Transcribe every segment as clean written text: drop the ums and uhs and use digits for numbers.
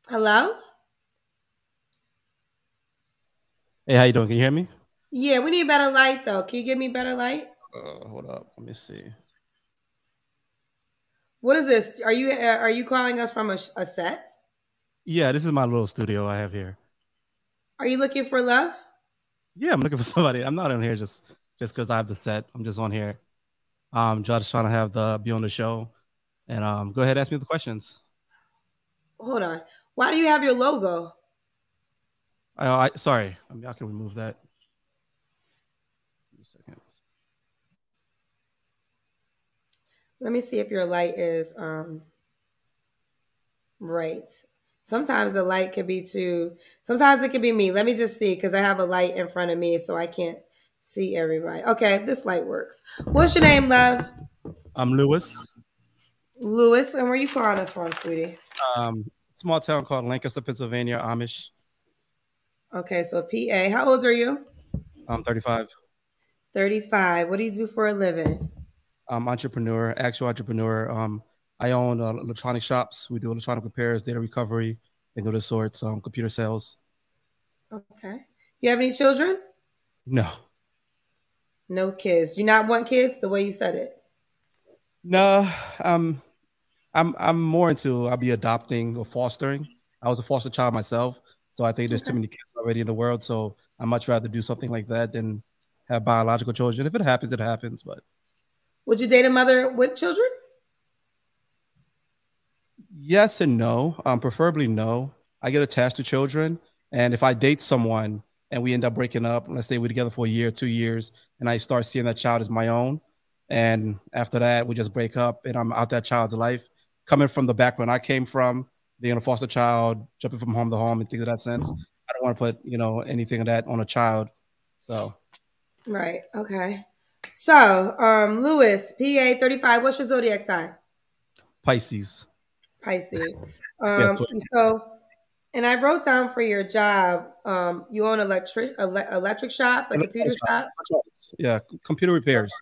Hello? Hey, how you doing? Can you hear me? Yeah, we need better light though. Can you give me better light? Hold up. Let me see. What is this? Are you calling us from a set? Yeah, this is my little studio I have here. Are you looking for love? Yeah, I'm looking for somebody. I'm not on here just because I have the set. I'm just on here. Just trying to have the be on the show. And go ahead, ask me the questions. Hold on. Why do you have your logo? I sorry. I can remove that. Give me a second. Let me see if your light is right. Sometimes the light could be too. Sometimes it could be me. Let me just see because I have a light in front of me, so I can't see everybody. Okay, this light works. What's your name, love? I'm Lewis. Lewis, and where you calling us from, sweetie? Small town called Lancaster, Pennsylvania, Amish. Okay, so PA. How old are you? I'm 35. 35. What do you do for a living? I'm entrepreneur, actual entrepreneur. I own electronic shops. We do electronic repairs, data recovery, things of the sorts, computer sales. Okay. You have any children? No. No kids. You not want kids the way you said it. No, um, I'm more into I'll be adopting or fostering. I was a foster child myself, so I think there's too Okay. many kids already in the world. So I much rather do something like that than have biological children. If it happens, it happens. But Would you date a mother with children? yes and no. Preferably no. I get attached to children, and if I date someone and we end up breaking up, let's say we're together for a year, 2 years, and I start seeing that child as my own, and after that we just break up, and I'm out that child's life, coming from the background I came from, being a foster child, jumping from home to home, and things of that sense. I don't want to put anything of that on a child. So Right. Okay. So, Lewis, PA 35. What's your zodiac sign? Pisces, Pisces. yes, So, and I wrote down for your job, you own electric shop, a computer shop, yeah, computer repairs.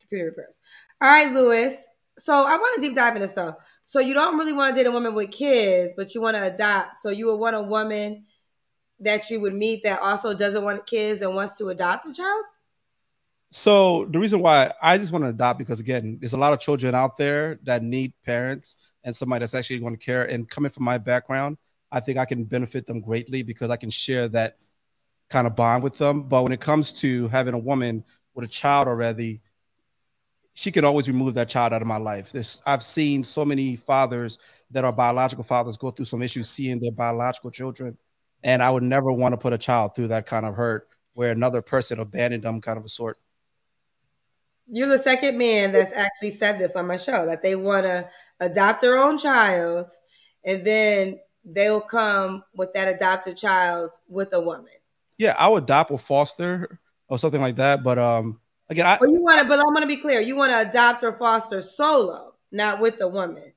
computer repairs. All right, Lewis. So I want to deep dive into stuff. So you don't really want to date a woman with kids, but you want to adopt. So you would want a woman that you would meet that also doesn't want kids and wants to adopt a child? So the reason why I just want to adopt because again, there's a lot of children out there that need parents and somebody that's actually going to care. And coming from my background, I think I can benefit them greatly because I can share that kind of bond with them. But when it comes to having a woman with a child already, she can always remove that child out of my life. I've seen so many fathers that are biological fathers go through some issues seeing their biological children. And I would never want to put a child through that kind of hurt where another person abandoned them kind of a sort. You're the second man that's actually said this on my show that they want to adopt their own child and then they'll come with that adopted child with a woman. Yeah, I would adopt or foster or something like that. But again, I Or you want to, but I'm going to be clear. You want to adopt or foster solo, not with a woman.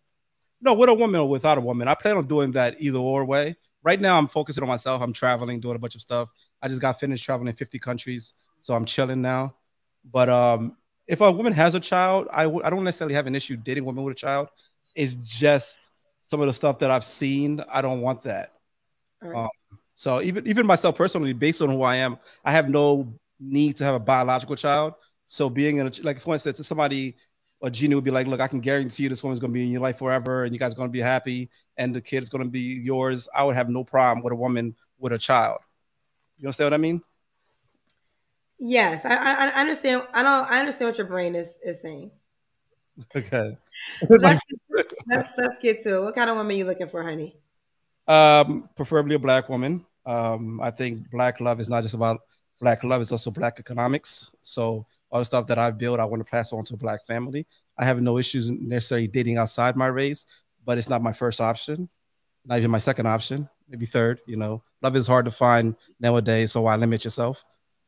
no, with a woman or without a woman, I plan on doing that either or way. Right now, I'm focusing on myself. I'm traveling, doing a bunch of stuff. I just got finished traveling in 50 countries, so I'm chilling now. But if a woman has a child, I don't necessarily have an issue dating a woman with a child. It's just some of the stuff that I've seen. I don't want that. All right. Um, so even myself personally, based on who I am, I have no need to have a biological child. So being in a, like for instance, if somebody or Gina would be like, look, I can guarantee you this woman's gonna be in your life forever and you guys are gonna be happy and the kid's gonna be yours. I would have no problem with a woman with a child. You understand what I mean? Yes, I understand. I understand what your brain is saying. Okay. Let's let's get to it. What kind of woman are you looking for, honey? Preferably a black woman. I think black love is not just about black love; it's also black economics. So all the stuff that I've built, I want to pass on to a black family. I have no issues necessarily dating outside my race, but it's not my first option, not even my second option, maybe third. Love is hard to find nowadays, so why limit yourself?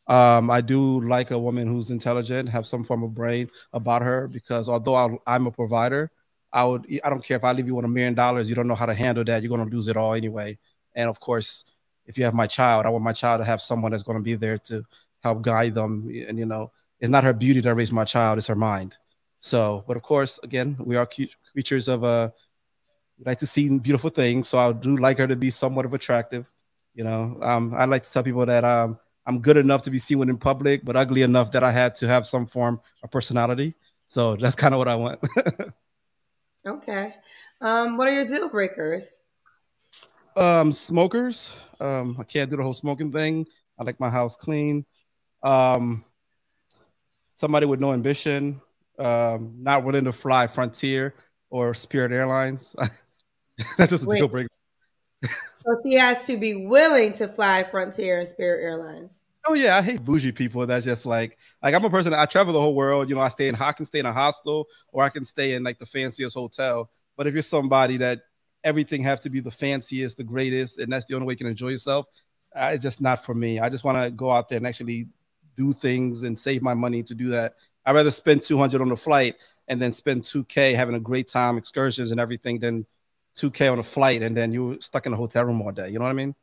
I do like a woman who's intelligent, have some form of brain about her, because although I'm a provider, I don't care if I leave you with $1 million, you don't know how to handle that, you're going to lose it all anyway. And of course, if you have my child, I want my child to have someone that's going to be there to help guide them. And it's not her beauty that raised my child; it's her mind. So, but of course, again, we are creatures of We like to see beautiful things. So I do like her to be somewhat of attractive. You know, I like to tell people that I'm good enough to be seen with in public, but ugly enough that I had to have some form of personality. So that's kind of what I want. Okay. What are your deal breakers? Smokers. I can't do the whole smoking thing. I like my house clean. Um, Somebody with no ambition, not willing to fly Frontier or Spirit Airlines. That's just a Wait, deal breaker. so she has to be willing to fly Frontier and Spirit Airlines. Oh yeah, I hate bougie people. That's just like I'm a person. I travel the whole world. You know, I can stay in a hostel or I can stay in like the fanciest hotel. But if you're somebody that everything have to be the fanciest, the greatest, and that's the only way you can enjoy yourself, it's just not for me. I just want to go out there and actually do things and save my money to do that. I'd rather spend 200 on the flight and then spend 2K having a great time, excursions and everything, than 2K on a flight and then you're stuck in a hotel room all day. You know what I mean?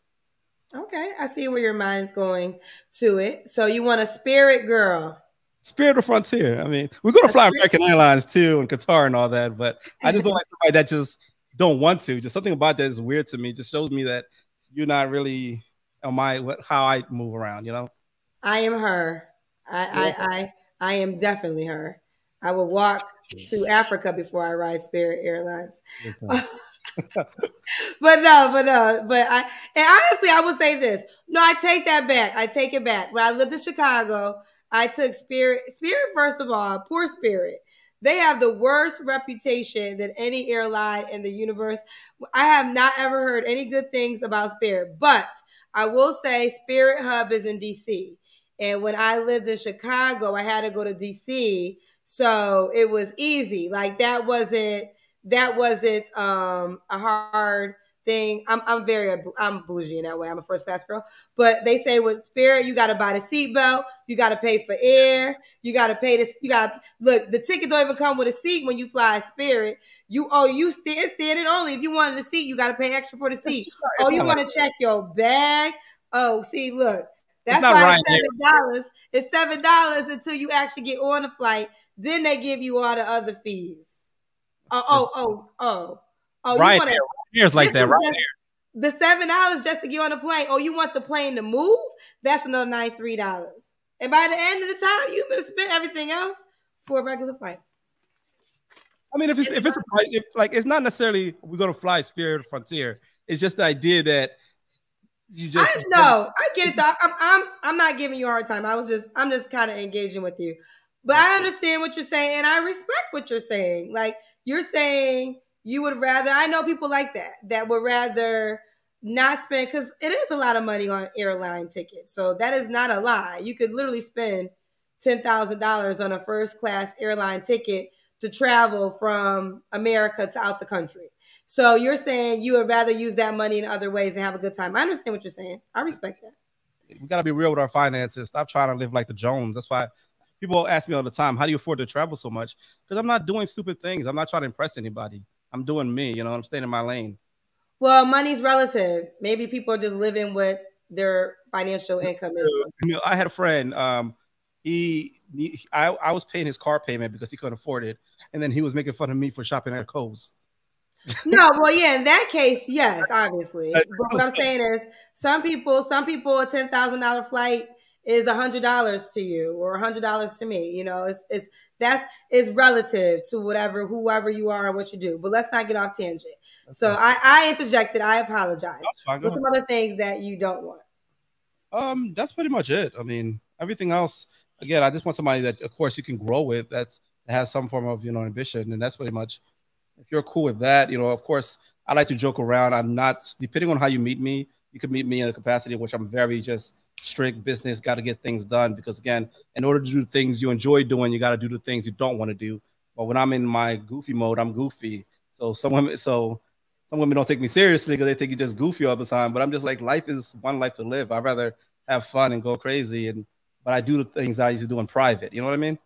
Okay, I see where your mind's going to it. So you want a Spirit girl. Spirit of Frontier. I mean, we're gonna A fly spirit- American Airlines too and Qatar and all that, but I just don't like somebody that just don't want to. Just something about that is weird to me. Just shows me that you're not really on my how I move around. You know? I am her. Yeah. I am definitely her. I will walk to Africa before I ride Spirit Airlines. Listen. But and honestly, I would say this. No, I take that back. I take it back. When I lived in Chicago, I took Spirit. Spirit, first of all, poor Spirit. They have the worst reputation than any airline in the universe. I have not ever heard any good things about Spirit, but I will say Spirit Hub is in DC. And when I lived in Chicago, I had to go to DC. So it was easy. Like that wasn't a hard thing. I'm bougie in that way. I'm a first class girl. But they say with Spirit, you gotta buy the seatbelt, you gotta pay for air, you gotta pay this, you gotta look, the ticket don't even come with a seat when you fly Spirit. You standing only. If you wanted a seat, you gotta pay extra for the seat. Oh, you want to check your bag? Oh, see, look. That's why it's $7. It's $7 until you actually get on the flight. Then they give you all the other fees. Oh. You want to? Here's like that. Right here. The $7 just to get on the plane. Oh, you want the plane to move? That's another $93. And by the end of the time, you better spend everything else for a regular flight. I mean, if it's not necessarily we're gonna fly Spirit Frontier. It's just the idea that you just I get it though. I'm not giving you a hard time. I'm just kind of engaging with you. But I understand what you're saying and I respect what you're saying. Like you're saying you would rather, I know people like that would rather not spend, because it is a lot of money on airline tickets. So that is not a lie. You could literally spend $10,000 on a first class airline ticket to travel from America to out the country. So you're saying you would rather use that money in other ways and have a good time. I understand what you're saying. I respect that. We got to be real with our finances. Stop trying to live like the Jones. That's why people ask me all the time, how do you afford to travel so much? Because I'm not doing stupid things. I'm not trying to impress anybody. I'm doing me. You know, I'm staying in my lane. Well, money's relative. Maybe people are just living what their financial income is. You know, I had a friend. I was paying his car payment because he couldn't afford it, and then he was making fun of me for shopping at Kohl's. No, well, yeah, in that case, yes, obviously. But what I'm saying is, some people, a $10,000 flight is $100 to you or $100 to me. You know, it's relative to whoever you are and what you do. But let's not get off tangent. That's so I interjected. I apologize. What's some other things that you don't want? That's pretty much it. I mean, everything else. Again, I just want somebody that, of course, you can grow with. That has some form of ambition, and that's pretty much. If you're cool with that, of course, I like to joke around. I'm not, depending on how you meet me, you could meet me in a capacity in which I'm very just strict business, got to get things done. Because again, in order to do things you enjoy doing, you got to do the things you don't want to do. But when I'm in my goofy mode, I'm goofy. So some women don't take me seriously because they think you're just goofy all the time. But I'm just like, life is one life to live. I'd rather have fun and go crazy. But I do the things that I used to do in private. You know what I mean?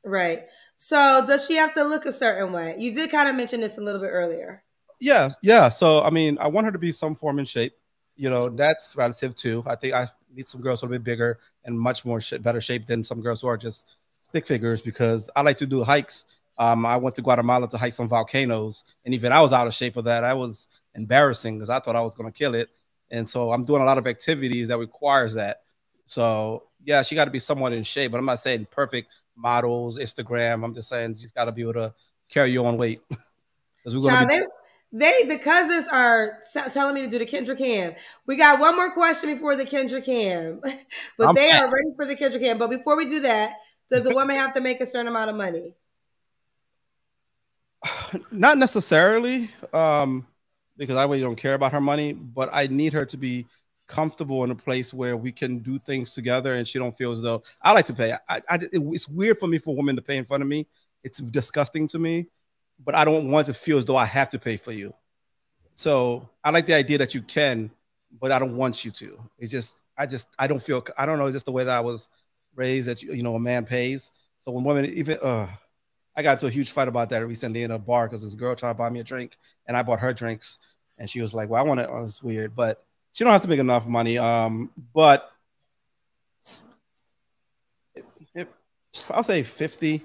Right. So does she have to look a certain way? You did kind of mention this a little bit earlier. Yeah. So, I mean, I want her to be some form in shape. That's relative too. I think I need some girls a little bit bigger and much more better shape than some girls who are just stick figures, because I like to do hikes I went to Guatemala to hike some volcanoes, and even I was out of shape of that. I was embarrassing because I thought I was going to kill it, and so I'm doing a lot of activities that requires that. So yeah, she got to be somewhat in shape, but I'm not saying perfect models, Instagram. I'm just saying she's got to be able to carry your own weight because we're going to Child, be. the cousins are telling me to do the Kendrick Cam. We got one more question before the Kendrick Cam, but I'm they are ready for the Kendrick Cam. But before we do that, does a woman have to make a certain amount of money? Not necessarily, because I really don't care about her money, but I need her to be comfortable in a place where we can do things together, and she don't feel as though I like to pay. It's weird for me for women to pay in front of me. It's disgusting to me, but I don't want to feel as though I have to pay for you. So I like the idea that you can, but I don't want you to. I don't feel, I don't know, it's just the way that I was raised that, a man pays. So when women, even, I got into a huge fight about that recently in a bar because this girl tried to buy me a drink and I bought her drinks. And she was like, well, I want it. Oh, it's weird, but she don't have to make enough money. But if, I'll say 50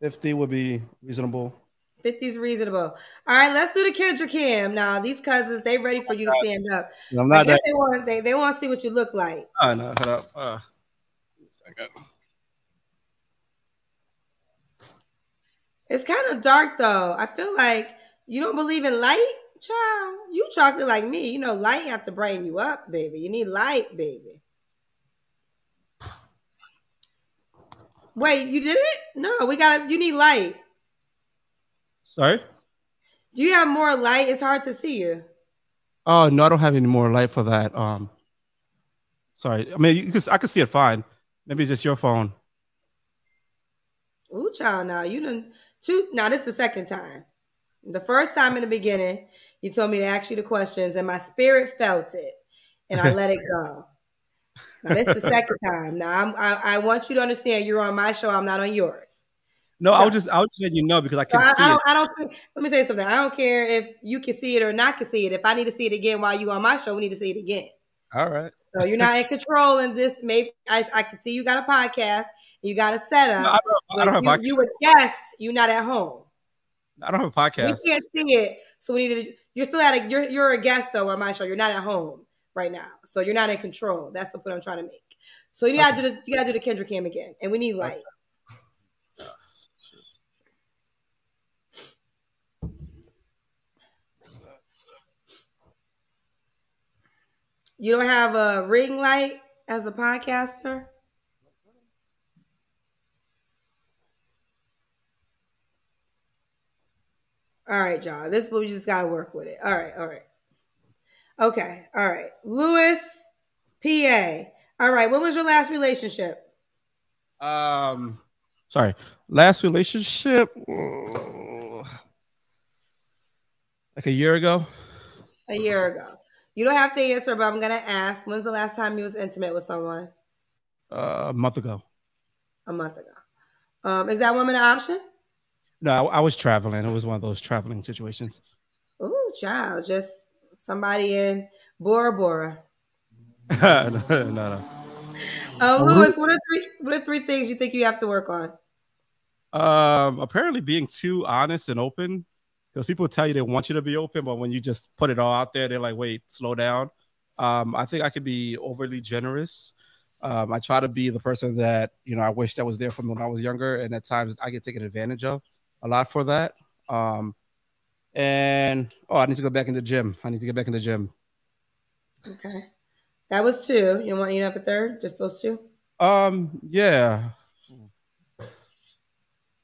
would be reasonable. 50 is reasonable. All right, let's do the Kendrick Cam. Now, these cousins, they ready for you to stand up. I'm I not guess that. they want to see what you look like. No, hold up. It's kind of dark though. I feel like you don't believe in light, child. You chocolate like me. You know, light have to brighten you up, baby. You need light, baby. Wait, you did it? No, we got. You need light. Sorry. Do you have more light? It's hard to see you. Oh no, I don't have any more light for that. Sorry. I mean, I can see it fine. Maybe it's just your phone. Ooh, child. Now you done two. Now this is the second time. The first time in the beginning, you told me to ask you the questions, and my spirit felt it, and I let it go. Now this is the second time. Now I want you to understand you're on my show. I'm not on yours. No, So, I was just letting you know because I so can see it. I don't. Let me tell you something. I don't care if you can see it or not can see it. If I need to see it again while you on my show, we need to see it again. All right. So you're not in control in this. Maybe I can see you got a podcast, you got a setup. No, I don't have a podcast. You a guest. You're not at home. I don't have a podcast. We can't see it, so we need to. You're still at a. You're a guest though on my show. You're not at home right now, so you're not in control. That's the point I'm trying to make. So you gotta do the Kendrick Cam again, and we need light. You don't have a ring light as a podcaster? All right, y'all. This is what we just gotta work with it. All right, all right. Okay, all right. Lewis, PA. All right. What was your last relationship? Sorry. Last relationship like a year ago. A year ago. You don't have to answer, but I'm gonna ask. When's the last time you was intimate with someone? A month ago. A month ago. Is that woman an option? No, I was traveling. It was one of those traveling situations. Ooh, child. Just somebody in Bora Bora. No. Lewis, what are three things you think you have to work on? Apparently being too honest and open, because people tell you they want you to be open, but when you just put it all out there, they're like, wait, slow down. I think I could be overly generous. I try to be the person that, I wish that was there for me when I was younger. And at times I get taken advantage of a lot for that. And I need to go back in the gym. I need to get back in the gym. Okay. That was two. You want up a third? Just those two? Yeah.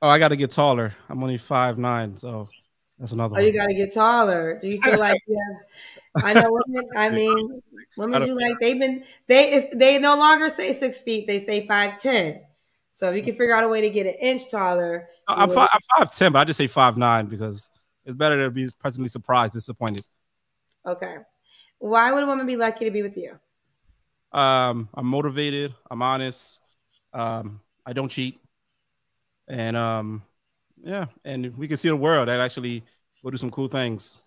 Oh, I got to get taller. I'm only 5'9", so that's another one. You got to get taller. Do you feel like I know women. I mean, women do like they no longer say 6 feet. They say 5'10". So if you can figure out a way to get an inch taller. I'm 5'10", but I just say 5'9" because it's better to be pleasantly surprised, disappointed. Okay. Why would a woman be lucky to be with you? I'm motivated. I'm honest. I don't cheat. And yeah, and we can see the world that actually will do some cool things.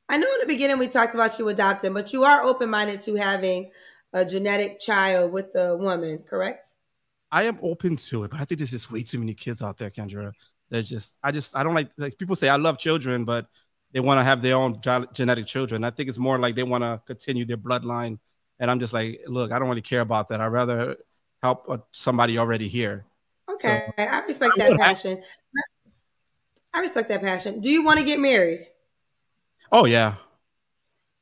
I know in the beginning we talked about you adopting, but you are open-minded to having a genetic child with a woman, correct? I am open to it, but I think there's just way too many kids out there, Kendra. I don't like people say I love children, but they want to have their own genetic children. I think it's more like they want to continue their bloodline. And I'm just like, look, I don't really care about that. I'd rather help somebody already here. So Okay, I respect I that would have. passion. I respect that passion. Do you want to get married? Oh yeah.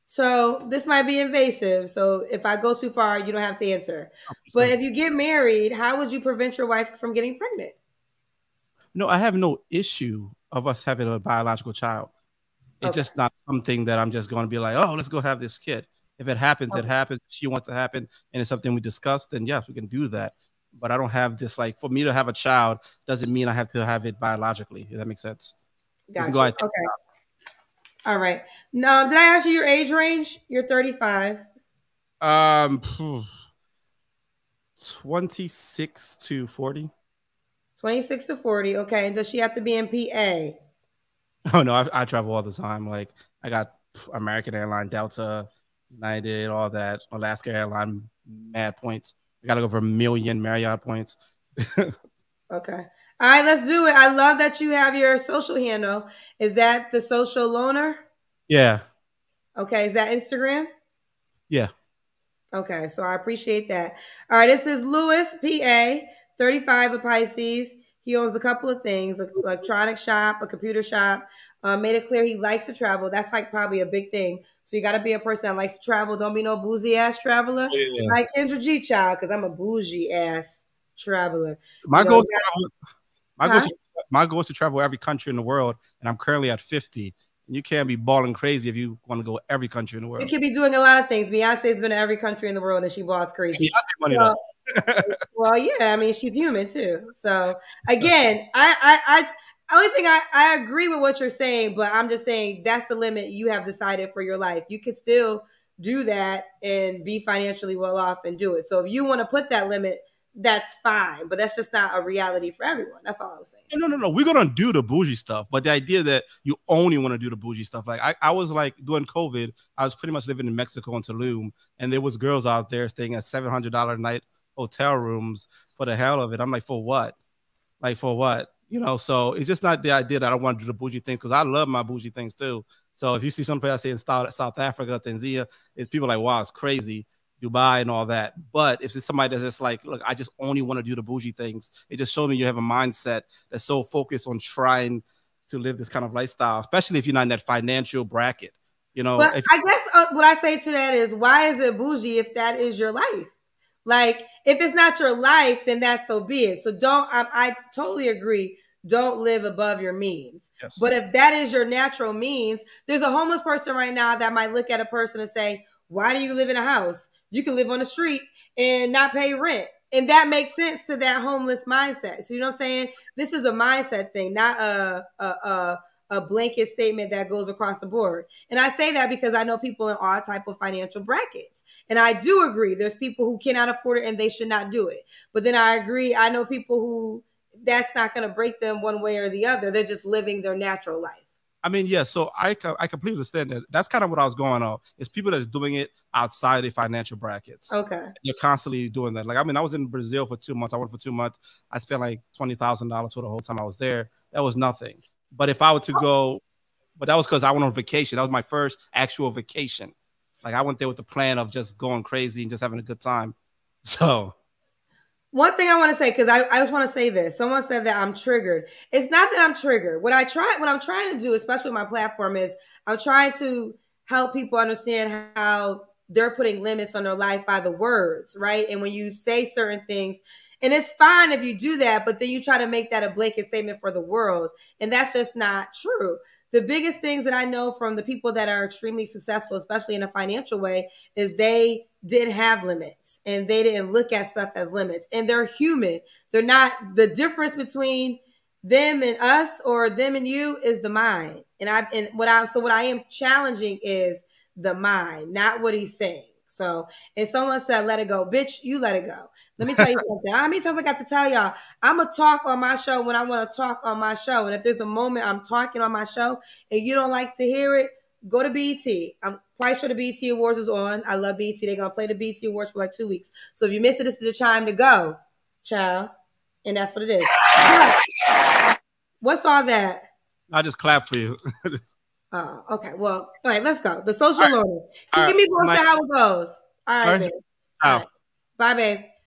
So this might be invasive. So if I go too far, you don't have to answer. But So, if you get married, how would you prevent your wife from getting pregnant? no, I have no issue of us having a biological child. It's Okay. just not something that I'm just going to be like, oh, let's go have this kid. If it happens, it Okay. happens. If she wants to happen, and it's something we discussed, then yes, we can do that. But I don't have this like for me to have a child doesn't mean I have to have it biologically. If that makes sense. We can Got go you. ahead. Okay. All right. Now, did I ask you your age range? You're 35. Um, 26 to 40. 26 to 40. Okay. And does she have to be in PA? Oh no, I travel all the time. Like I got American Airline, Delta, United, all that. Alaska Airline, mad points. I got like over 1 million Marriott points. Okay. All right, let's do it. I love that you have your social handle. Is that the social loner? Yeah, Okay. Is that Instagram? yeah. Okay, so I appreciate that. All right, this is Lewis, PA, 35 of Pisces. He owns a couple of things, an electronic shop, a computer shop. Made it clear he likes to travel. That's like probably a big thing. So you got to be a person that likes to travel. Don't be no bougie ass traveler Yeah. like Kendra G Child, because I'm a bougie ass traveler. My You know, goal, you my goal, huh? is, my goal is to travel every country in the world, and I'm currently at 50. And you can't be balling crazy if you want to go every country in the You world. could be doing a lot of things. Beyonce's been to every country in the world and she balls Yeah, crazy. I make money So, though. well, yeah, I mean, she's human too. So again, only thing I agree with what you're saying, but I'm just saying that's the limit you have decided for your life. You could still do that and be financially well off and do it. So if you want to put that limit, that's fine, but that's just not a reality for everyone. That's all I was saying. No. We're gonna do the bougie stuff, but the idea that you only want to do the bougie stuff, like I was like during COVID, I was pretty much living in Mexico in Tulum, and there was girls out there staying at $700 a night hotel rooms for the hell of it. I'm like, for what? Like for what? You know, so it's just not the idea that I want to do the bougie things because I love my bougie things too. So if you see somebody I say in South Africa, Tanzania, it's people like, wow, it's crazy, Dubai and all that. But if it's somebody that's just like, look, I just only want to do the bougie things, it just shows me you have a mindset that's so focused on trying to live this kind of lifestyle, especially if you're not in that financial bracket. You know, But if I guess what I say to that is, why is it bougie if that is your life? Like, if it's not your life, then that's so be it. So don't, I totally agree. Don't live above your means. yes. But if that is your natural means, there's a homeless person right now that might look at a person and say, why do you live in a house? You can live on the street and not pay rent. And that makes sense to that homeless mindset. So you know what I'm saying? This is a mindset thing, not a blanket statement that goes across the board. And I say that because I know people in all type of financial brackets. And I do agree there's people who cannot afford it and they should not do it. But then I agree, I know people who that's not going to break them one way or the other. They're just living their natural life. I mean, yeah. So I completely understand that. That's kind of what I was going on. It's people that's doing it outside the financial brackets. Okay. You're constantly doing that. Like, I mean, I was in Brazil for 2 months. I went for 2 months. I spent like $20,000 for the whole time I was there. That was nothing. But if I were to go, but that was because I went on vacation. That was my first actual vacation. Like I went there with the plan of just going crazy and just having a good time. So one thing I want to say, because I just want to say this. Someone said that I'm triggered. It's not that I'm triggered. What I'm trying to do, especially with my platform, is I'm trying to help people understand how they're putting limits on their life by the words, right? And when you say certain things, and it's fine if you do that, but then you try to make that a blanket statement for the world. And that's just not true. The biggest things that I know from the people that are extremely successful, especially in a financial way, is they didn't have limits and they didn't look at stuff as limits. And they're human. They're not, the difference between them and us or them and you is the mind. What I am challenging is the mind, not what he's saying. So, and someone said, let it go. Bitch, you let it go. Let me tell you something. How many times I got to tell y'all, I'm going to talk on my show when I want to talk on my show. And if there's a moment I'm talking on my show and you don't like to hear it, go to BET. I'm quite sure the BET Awards is on. I love BET. They're going to play the BET Awards for like 2 weeks. So if you miss it, this is your time to go, child. And that's what it is. What's all that? I just clap for you. Oh, okay. Well, all right, let's go. The social loader. All Keep right. me posted how it goes. All right, Sorry? babe. All Ciao. right. Bye, babe.